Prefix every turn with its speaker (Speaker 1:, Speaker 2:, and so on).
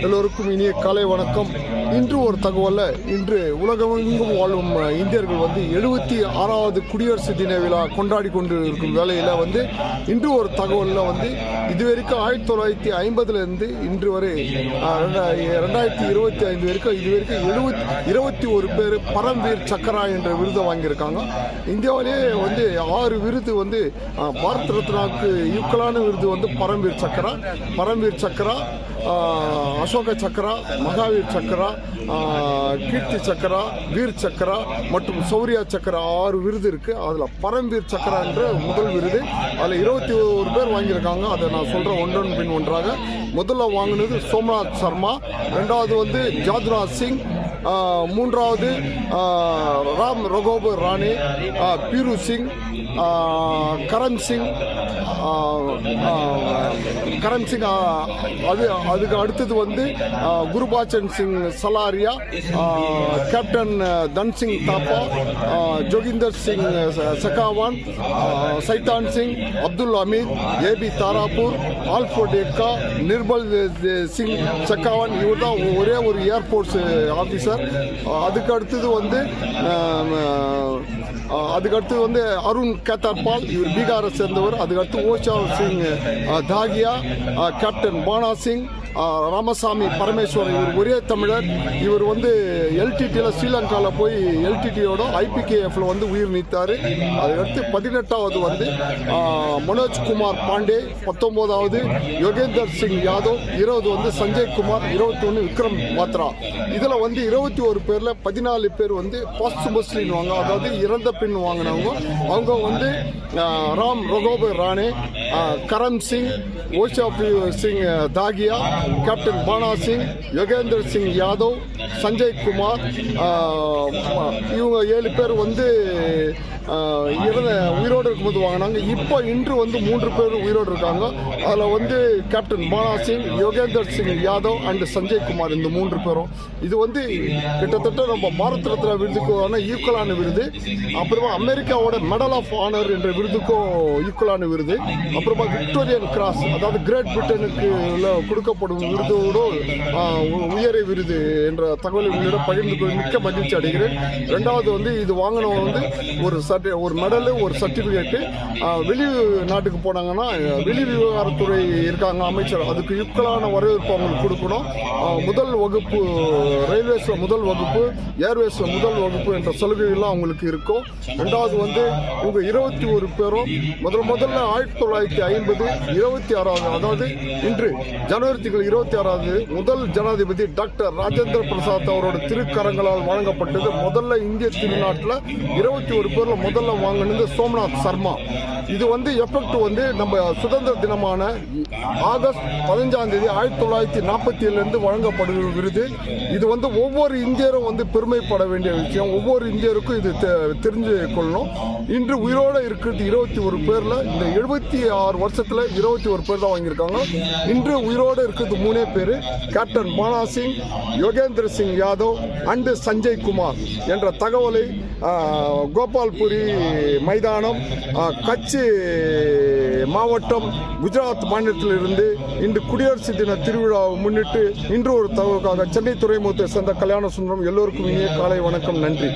Speaker 1: எல்லோருக்கும் இனிய காலை வணக்கம். இன்று ஒரு தகவல்ல, இன்று உலகமெங்கும் வாழும் இந்தியர்கள் 76வது குடியரசு தின விழா கொண்டாடி கொண்டு இருக்கும் வேளையில் இன்று ஒரு தகவலில் இதுவரைக்கும் 1950 இன்று வரை 2025 வரைக்கும் இதுவரைக்கும் 21 பேர் பரம்வீர் சக்கரா என்ற விருதை வாங்கியிருக்காங்க. இந்தியாவிலேயே 6 விருது பாரத் ரத்னாவுக்கு ஈக்குவலான விருது பரம்வீர் சக்கரா, அசோக சக்கரா, மகாவீர் சக்கரா, கீர்த்தி சக்கரா, வீர் சக்கரா மற்றும் சௌரியா சக்கரா 6 விருது இருக்கு. அதில் பரம்வீர் சக்கரா என்ற முதல் விருது. அதில் 21 பேர் வாங்கியிருக்காங்க. அதை நான் சொல்றேன் ஒன்றன் பின் ஒன்றாக. முதல்ல வாங்கினது சோம்நாத் சர்மா, ரெண்டாவது ஜாதுராஜ் சிங், மூன்றாவது ராம் ரகோபர் ராணே, பீரு சிங், கரண் சிங், அதுக்கு அடுத்தது குருபாச்சன் சிங் சலாரியா, கேப்டன் தன் சிங் தாப்பா, ஜோகிந்தர் சிங் செகாவான், சைதான் சிங், அப்துல் அமீத், ஏபி தாராப்பூர், ஆல்ஃபோர்ட் எக்கா, நிர்மல் சிங் செகாவான். இவர் தான் ஒரே ஒரு ஏர்போர்ட்ஸ் ஆஃபீஸர். அதுக்கு அடுத்தது அருண் கேத்தார்பால், இவர் பீகாரை சேர்ந்தவர். அதுக்கடுத்து ஓஷா சிங் தாகியா, கேப்டன் பானா சிங், ராமசாமி பரமேஸ்வரன், இவர் ஒரே தமிழர். இவர் எல்டிடியில் ஸ்ரீலங்காவில் போய் எல்டிடியோட ஐபிகேஎஃப்ல உயிர் நீத்தார். அதுக்கடுத்து 18வது மனோஜ்குமார் பாண்டே, 19வது யோகேந்தர் சிங் யாதவ், 20 சஞ்சய் குமார், 21 விக்ரம் பாத்ரா. இதில் 21 பேரில் 14 பேர் பாஸ்டுமஸ்லின் வாங்க, அதாவது இறந்த பின் வாங்கினவங்க. அவங்க ராம் ரகோபர் ராணே, கரண் சிங், ஓஷா சிங் தாகியா, கேப்டன் பானா சிங், யோகேந்தர் சிங் யாதவ், சஞ்சய் குமார், இவங்க 7 பேர் உயிரோடு இருக்கும்போது வாங்கினாங்க. இப்போ இன்று 3 பேர் உயிரோடு இருக்காங்க. அதில் captain Baana Singh, Yogender Singh Yadav and Sanjay Kumar, இந்த 3 பேரும். இது கிட்டத்தட்ட நம்ம பாரத் ரத்னா விருதுக்கான ஈக்குவலான விருது. அப்புறமா அமெரிக்காவோட மெடல் ஆஃப் ஆனர் என்ற விருதுக்கும் ஈக்குவலான விருது. அப்புறமா விக்டோரியன் கிராஸ், அதாவது கிரேட் பிரிட்டனுக்கு கொடுக்கப்படும் விருதோடு உயரிய விருது என்ற தகவலை உங்களிடம் பகிர்ந்து கொள்ள மிக்க மகிழ்ச்சி அடைகிறேன். ரெண்டாவது இது வாங்கினவங்க ஒரு மெடலு, ஒரு சர்டிபிகேட்டு. வெளி நாட்டுக்கு போனாங்கன்னா வெளி விவகாரத்துறை இருக்காங்க அமைச்சர், அதுக்கு ஈக்குவலான வரவேற்பு அவங்களுக்கு கொடுக்கணும். முதல் வகுப்பு ரயில்வேஸில் முதல் வகுப்பு, ஏர்வேஸில் முதல் வகுப்பு என்ற சலுகைகள்லாம் அவங்களுக்கு இருக்கும். ரெண்டாவது இவங்க 21 பேரும் முதல்ல 1950 26வது, அதாவது இன்று ஜனவரி 26வது முதல் ஜனாதிபதி டாக்டர் ராஜேந்திர பிரசாத் அவரோட திருக்கரங்களால் வழங்கப்பட்டது. முதல்ல இந்திய திருநாட்டில் 21 பேர்ல முதல்ல வாங்கினது சோம்நாத் சர்மா. இது எஃபெக்ட் நம்ம சுதந்திர தினமான ஆகஸ்ட் 15ஆம் தேதி 1947 வழங்கப்படுகிற விருது. இது ஒவ்வொரு இந்தியரும் பெருமைப்பட வேண்டிய விஷயம். ஒவ்வொரு இந்தியருக்கும் இது தெரிஞ்சு கொள்ளணும். இன்று உயிரோடு இருக்கிறது 21 பேர்ல, இந்த 76 வருஷத்துல 21 பேர் தான் வாங்கியிருக்காங்க. இன்று உயிரோடு இருக்கிறது 3 பேர், captain Baana Singh, Yogendra Singh Yadav and Sanjay Kumar என்ற தகவலை கோபால்புரி மைதானம், கட்ச் மாவட்டம், குஜராத் மாநிலத்திலிருந்து இன்று குடியரசு தின திருவிழாவை முன்னிட்டு இன்று ஒரு தகவலுக்காக சென்னை துறைமுகத்தை சேர்ந்த கல்யாண சுந்தரம். எல்லோருக்கும் இனிய காலை வணக்கம். நன்றி.